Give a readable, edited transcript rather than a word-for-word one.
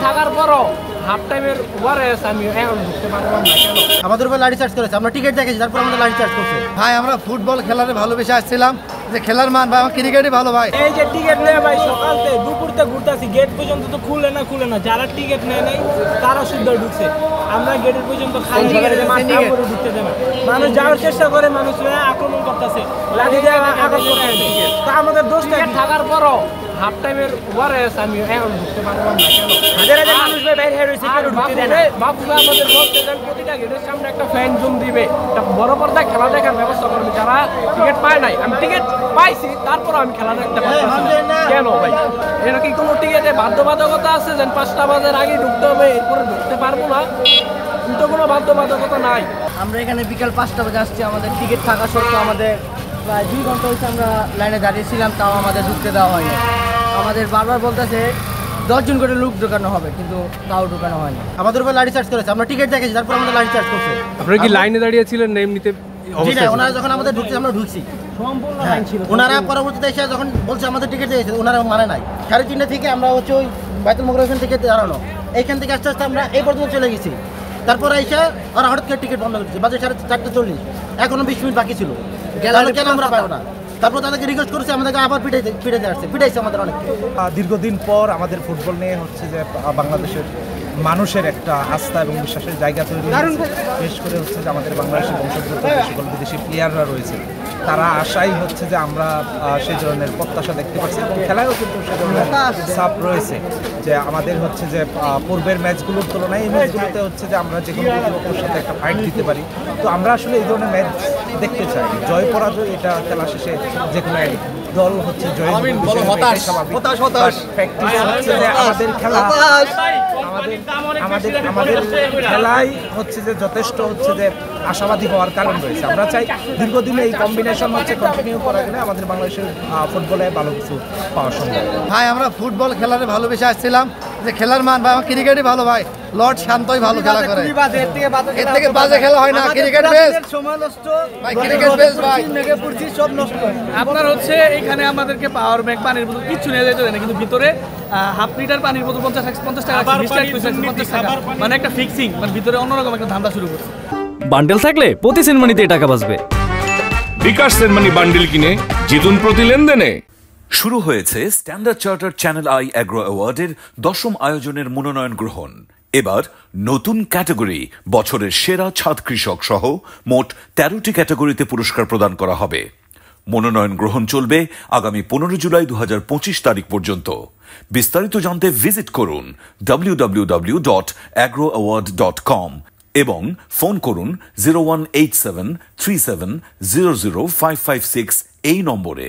থাকার পরও হাফ টাইমের ওভারে আমি এখন ঢুকতে পারলাম না কেন? আমাদের উপর লাঠি চার্জ করেছে, আমরা টিকিট দেখেছি, তারপর আমাদের লাঠি চার্জ করছে। ভাই আমরা ফুটবল খেলারে ভালোবেসে আসছিলাম, যে খেলার মান ভাই আমার ক্রিকেটই ভালো ভাই। এই যে টিকিট নেয় ভাই সকালতে দুপুরতে ঘুরতেছি, গেট পর্যন্ত তো খুলে না, যারা টিকিট নেয় নাই তারা শুদ্ধ ঢুকছে। আমরা গেটের পর্যন্ত খালি ঢুকতে দেয় না, মানুষ যাওয়ার চেষ্টা করে, মানুষ আক্রমণ করতেছে, লাঠি দিয়ে আঘাত করতেছে। তা আমাদের দোষটা থাকার পরও হাফ টাইমের ওভারে আমি এখন ঢুকতে পারলাম না কেন? হাজার মানুষ বাইরে হয়েছে, বাবুরা আমাদের বলতে চান প্রতিটা গেটের সামনে একটা ফ্যান জোন দিবে, একটা বড় পর্দায় খেলা দেখার ব্যবস্থা করবে। যারা টিকিট পায় নাই, আমি টিকিট পাইছি তারপর আমি খেলা দেখতে পারতেছি কেন ভাই? এটা কি কোনো টিকিটে বাধ্যবাধকতা আছে যে 5টা বাজার আগে ঢুকতে হবে এরপরে ঢুকতে পারবো না? কিন্তু কোনো বাধ্যবাধকতা নাই। আমরা এখানে বিকাল 5টা বাজে আসছি, আমাদের টিকিট থাকা সত্ত্বেও আমাদের প্রায় 2 ঘন্টা হচ্ছে আমরা লাইনে দাঁড়িয়েছিলাম, তাও আমাদের ঢুকতে দেওয়া হয়নি। আমাদের বারবার বলতেছে 10 জন করে লোক ঢোকানো হবে, কিন্তু তাও ঢোকানো হয়নি। আমাদের উপর লাঠি চার্জ করেছে, আমরা টিকিট দেখেছি, তারপর আমাদের লাঠি চার্জ করছে। আপনারা কি লাইনে দাঁড়িয়েছিলেন না এমনিতে? জি না, ওনারা যখন আমাদের ঢুকছে আমরা ঢুকছি সম্পূর্ণ লাইন ছিল। ওনারা পরবর্তীতে এসে যখন বলছে আমাদের টিকিট দিয়েছে, ওনারা মানে নাই। 3:30 থেকে আমরা হচ্ছে ওই বাইতুল মুকাররম থেকে দাঁড়ানো, এইখান থেকে আস্তে আস্তে আমরা এই পর্যন্ত চলে গেছি। তারপরে এসে ওরা হঠাৎ করে টিকিট বন্ধ করেছে, বাজে 4:40, এখনো 20 মিনিট বাকি ছিল। তাহলে কেন আমরা পাবো না? তারপর তাদেরকে রিকোয়েস্ট করেছে, আমাদেরকে আবার পিটাইছে আমাদের অনেক। দীর্ঘদিন পর আমাদের ফুটবল নিয়ে হচ্ছে যে বাংলাদেশের মানুষের একটা আস্থা এবং বিশ্বাসের জায়গা তৈরি হয়েছে। বিশেষ করে হচ্ছে যে আমাদের বাংলাদেশের বংশোদ্ভূত যে সকল বিদেশি প্লেয়াররা রয়েছে, তারা আশাই হচ্ছে যে আমরা সেই ধরনের প্রত্যাশা দেখতে পাচ্ছি এবং খেলায়ও কিন্তু সেই ধরনের চাপ রয়েছে যে আমাদের হচ্ছে যে পূর্বের ম্যাচগুলোর তুলনায় এই ম্যাচগুলোতে হচ্ছে যে আমরা যে কোনো প্রতিপক্ষের সাথে একটা ফাইট দিতে পারি। তো আমরা আসলে এই ধরনের ম্যাচ দেখতে চাই। জয় পরাজয় এটা খেলা শেষে যে কোনো দল হচ্ছে জয় আমাদের খেলা আমাদের খেলাই হচ্ছে যে যথেষ্ট হচ্ছে যে আশাবাদী হওয়ার কারণ রয়েছে। আমরা চাই দীর্ঘদিনে এই কম্বিনেশন হচ্ছে কন্টিনিউ করা গেলে আমাদের বাংলাদেশের ফুটবলে ভালো কিছু পাওয়া সম্ভব। ভাই আমরা ফুটবল খেলারে ভালোবেসে আসছিলাম, যে খেলার মান ভাই আমার ক্রিকেটই ভালো ভাই। লর্ড শান্তই ভালো খেলা করে, এর থেকে বাজে খেলা হয় না। ক্রিকেট বেস্ট ভাই, ক্রিকেট বেস্ট ভাই। আপনার হচ্ছে এখানে আমাদেরকে পাওয়ার ব্যাংক পানির বোতল কিছু নিয়ে যেতে দেয় না, কিন্তু ভিতরে হাফ লিটার পানির বোতল 50 টাকা, 20 টাকা, মানে একটা ফিক্সিং, মানে ভিতরে অন্যরকম একটা ধান্দা শুরু করছে। বান্ডেল থাকলে প্রতি সেনমানিতে টাকা বাঁচবে। বিকাশ সেনমানি বান্ডেল কিনে জিতুন প্রতি লেনদেনে। শুরু হয়েছে Standard Chartered Channel i Agro অ্যাওয়ার্ডের 10ম আয়োজনের মনোনয়ন গ্রহণ। এবার নতুন ক্যাটাগরি বছরের সেরা ছাদ কৃষক সহ মোট 13টি ক্যাটাগরিতে পুরস্কার প্রদান করা হবে। মনোনয়ন গ্রহণ চলবে আগামী 15 জুলাই 2025 তারিখ পর্যন্ত। বিস্তারিত জানতে ভিজিট করুন www.agroaward.com এবং ফোন করুন 018737000556 এই নম্বরে।